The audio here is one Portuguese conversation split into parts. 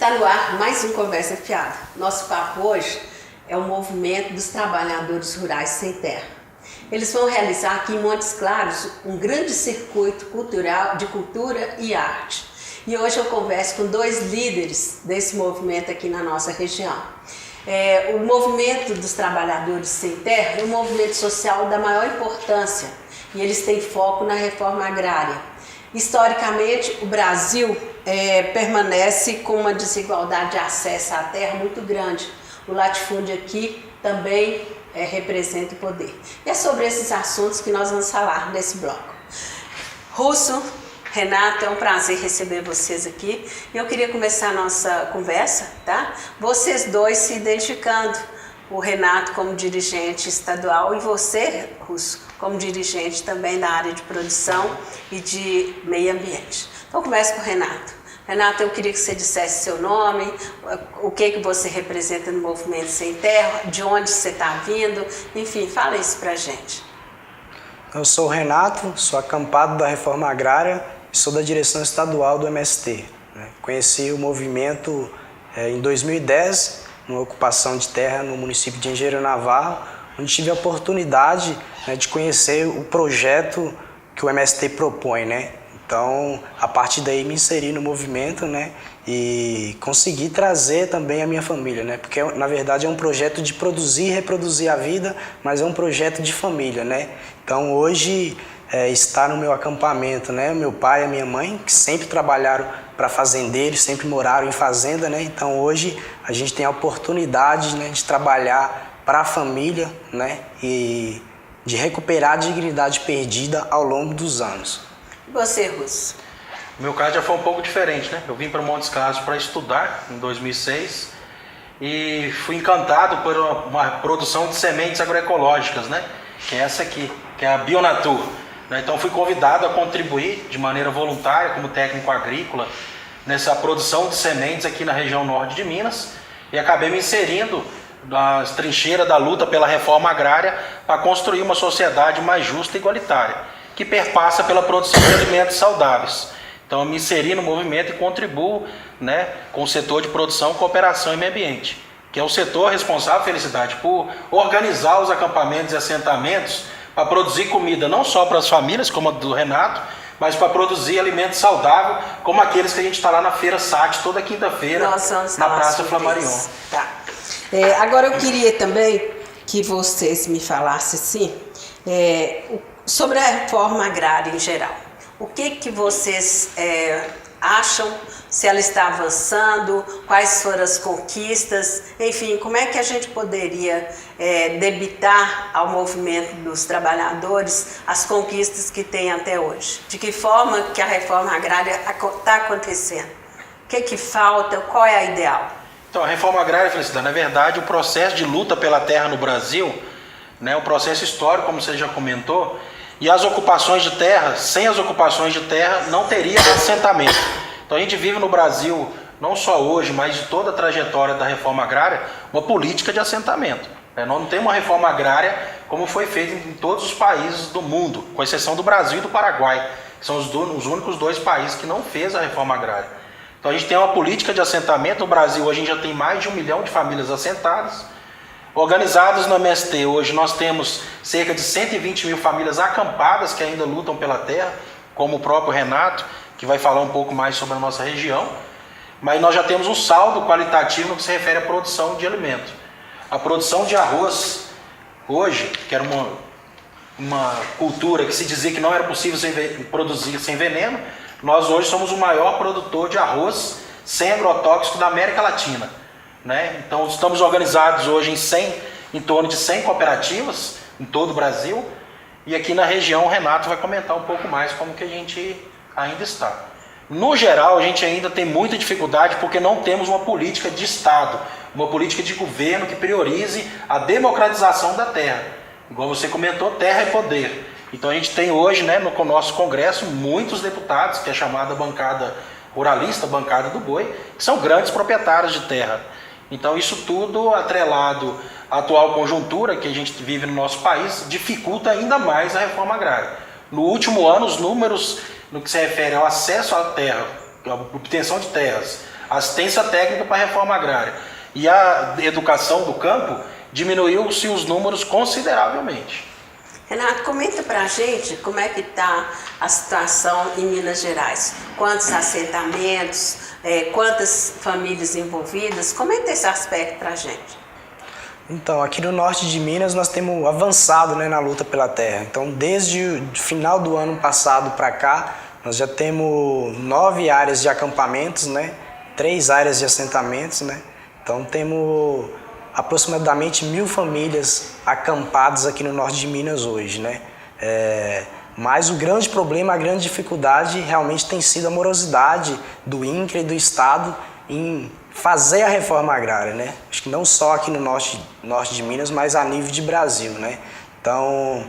Está no ar mais um Conversa Fiada. Nosso papo hoje é o movimento dos trabalhadores rurais sem terra. Eles vão realizar aqui em Montes Claros um grande circuito cultural de cultura e arte. E hoje eu converso com dois líderes desse movimento aqui na nossa região. O movimento dos trabalhadores sem terra é um movimento social da maior importância e eles têm foco na reforma agrária. Historicamente, o Brasil permanece com uma desigualdade de acesso à terra muito grande. O latifúndio aqui também representa o poder. E é sobre esses assuntos que nós vamos falar nesse bloco. Russo, Renato, é um prazer receber vocês aqui. Eu queria começar a nossa conversa, tá? Vocês dois se identificando. O Renato como dirigente estadual e você, Russo, como dirigente também da área de produção e de meio ambiente. Então, começo com o Renato. Renato, eu queria que você dissesse seu nome, o que você representa no Movimento Sem Terra, de onde você está vindo, enfim, fala isso pra gente. Eu sou o Renato, sou acampado da Reforma Agrária e sou da direção estadual do MST. Conheci o movimento em 2010, numa ocupação de terra no município de Engenheiro Navarro, onde tive a oportunidade de conhecer o projeto que o MST propõe, Então, a partir daí me inseri no movimento, e consegui trazer também a minha família, porque na verdade é um projeto de produzir e reproduzir a vida, mas é um projeto de família, Então, hoje está no meu acampamento, meu pai e a minha mãe, que sempre trabalharam para fazendeiros, sempre moraram em fazenda, Então, hoje a gente tem a oportunidade, de trabalhar para a família, e de recuperar a dignidade perdida ao longo dos anos. E você, Russo? O meu caso já foi um pouco diferente, Eu vim para Montes Claros para estudar em 2006 e fui encantado por uma produção de sementes agroecológicas, Que é essa aqui, que é a Bionatur. Então fui convidado a contribuir de maneira voluntária como técnico agrícola nessa produção de sementes aqui na região norte de Minas e acabei me inserindo nas trincheiras da luta pela reforma agrária para construir uma sociedade mais justa e igualitária, que perpassa pela produção de alimentos saudáveis. Então eu me inseri no movimento e contribuo com o setor de produção, cooperação e meio ambiente, que é o setor responsável, Felicidade, por organizar os acampamentos e assentamentos para produzir comida não só para as famílias, como a do Renato, mas para produzir alimento saudável, como aqueles que a gente está lá na Feira SAT toda quinta-feira, na Praça Flamarion. Tá. Agora eu queria também que vocês me falassem sobre a reforma agrária em geral. O que vocês acham, se ela está avançando, quais foram as conquistas, enfim, como é que a gente poderia debitar ao movimento dos trabalhadores as conquistas que tem até hoje? De que forma que a reforma agrária está acontecendo? O que falta? Qual é a ideal? Então, a reforma agrária, Felicidade, na verdade, o processo de luta pela terra no Brasil, um processo histórico, como você já comentou, e as ocupações de terra, sem as ocupações de terra, não teria assentamento. Então a gente vive no Brasil, não só hoje, mas de toda a trajetória da reforma agrária, uma política de assentamento. Nós não temos uma reforma agrária como foi feita em todos os países do mundo, com exceção do Brasil e do Paraguai, que são os únicos dois países que não fez a reforma agrária. Então a gente tem uma política de assentamento. No Brasil hoje a gente já tem mais de 1 milhão de famílias assentadas. Organizadas no MST, hoje nós temos cerca de 120 mil famílias acampadas que ainda lutam pela terra, como o próprio Renato, que vai falar um pouco mais sobre a nossa região. Mas nós já temos um saldo qualitativo no que se refere à produção de alimento. A produção de arroz, hoje, que era uma cultura que se dizia que não era possível produzir sem veneno, nós hoje somos o maior produtor de arroz sem agrotóxico da América Latina. Então estamos organizados hoje em torno de 100 cooperativas em todo o Brasil, e aqui na região o Renato vai comentar um pouco mais como que a gente ainda está. No geral, a gente ainda tem muita dificuldade porque não temos uma política de Estado, uma política de governo que priorize a democratização da terra. Igual você comentou, terra é poder. Então a gente tem hoje, no nosso Congresso, muitos deputados, que é a chamada bancada ruralista, bancada do boi, que são grandes proprietários de terra. Então isso tudo, atrelado à atual conjuntura que a gente vive no nosso país, dificulta ainda mais a reforma agrária. No último ano, os números no que se refere ao acesso à terra, a obtenção de terras, assistência técnica para a reforma agrária e a educação do campo, diminuiu-se os números consideravelmente. Renato, comenta pra gente como é que está a situação em Minas Gerais. Quantos assentamentos, quantas famílias envolvidas? Comenta esse aspecto pra gente. Então, aqui no norte de Minas nós temos avançado, né, na luta pela terra. Então, desde o final do ano passado para cá, nós já temos 9 áreas de acampamentos, né, 3 áreas de assentamentos, né. Então, temos aproximadamente 1.000 famílias acampadas aqui no norte de Minas hoje, né. Mas o grande problema, a grande dificuldade realmente tem sido a morosidade do INCRA e do Estado em fazer a reforma agrária, né? Acho que não só aqui no norte de Minas, mas a nível de Brasil, né? Então,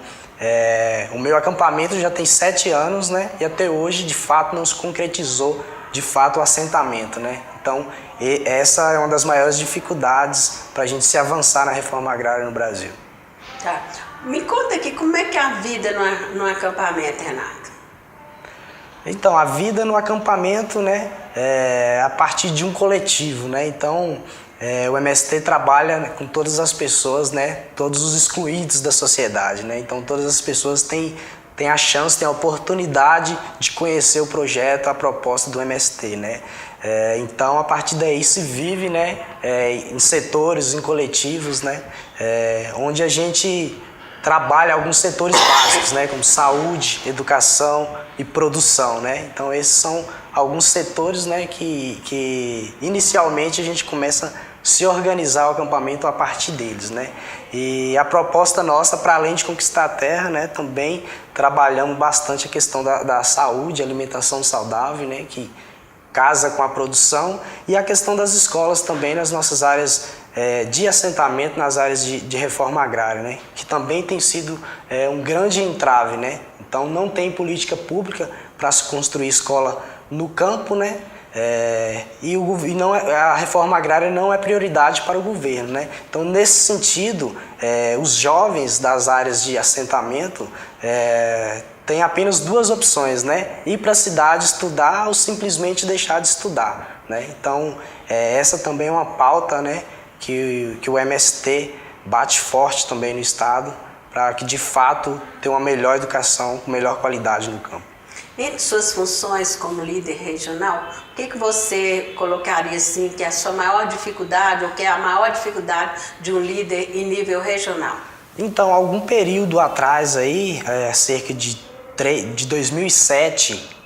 o meu acampamento já tem 7 anos, né? E até hoje, de fato, não se concretizou, de fato, o assentamento, né? Então, essa é uma das maiores dificuldades para a gente se avançar na reforma agrária no Brasil. Tá. Me conta aqui, como é que é a vida no acampamento, Renato? Então, a vida no acampamento, né, é a partir de um coletivo, né? Então, o MST trabalha, né, com todas as pessoas, né, todos os excluídos da sociedade, né? Então, todas as pessoas têm a chance, têm a oportunidade de conhecer o projeto, a proposta do MST, né? Então, a partir daí se vive, né, em setores, em coletivos, né, onde a gente trabalha alguns setores básicos, né, como saúde, educação e produção, né? Então esses são alguns setores, né, que inicialmente a gente começa a se organizar o acampamento a partir deles, né? E a proposta nossa, para além de conquistar a terra, né, também trabalhamos bastante a questão da saúde, alimentação saudável, né, que casa com a produção, e a questão das escolas também nas nossas áreas de assentamento, nas áreas de reforma agrária, né? Que também tem sido um grande entrave, né? Então não tem política pública para se construir escola no campo, né? A reforma agrária não é prioridade para o governo, né? Então nesse sentido, os jovens das áreas de assentamento têm apenas 2 opções, né? Ir para a cidade estudar ou simplesmente deixar de estudar, né? Então essa também é uma pauta, né, que o MST bate forte também no Estado, para que de fato tenha uma melhor educação, com melhor qualidade no campo. Entre suas funções como líder regional, o que você colocaria assim que é a sua maior dificuldade ou que é a maior dificuldade de um líder em nível regional? Então, algum período atrás aí, cerca de 2007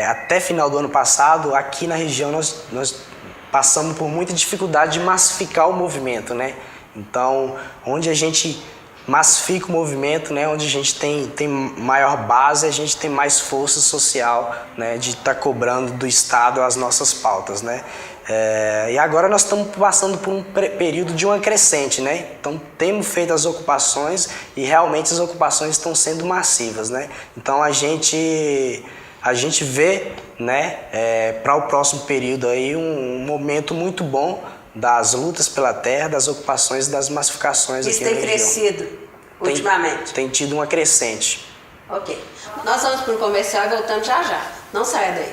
até final do ano passado, aqui na região nós passamos por muita dificuldade de massificar o movimento, né? Então, onde a gente massifica o movimento, né, onde a gente tem maior base, a gente tem mais força social, né, de estar cobrando do Estado as nossas pautas, né. E agora nós estamos passando por um período de uma crescente, né. Então temos feito as ocupações e realmente as ocupações estão sendo massivas, né. Então a gente vê, né, para o próximo período aí um momento muito bom das lutas pela terra, das ocupações e das massificações aqui na região. Isso tem crescido ultimamente? Tem tido uma crescente. Ok. Nós vamos para um comercial e voltamos já já. Não saia daí.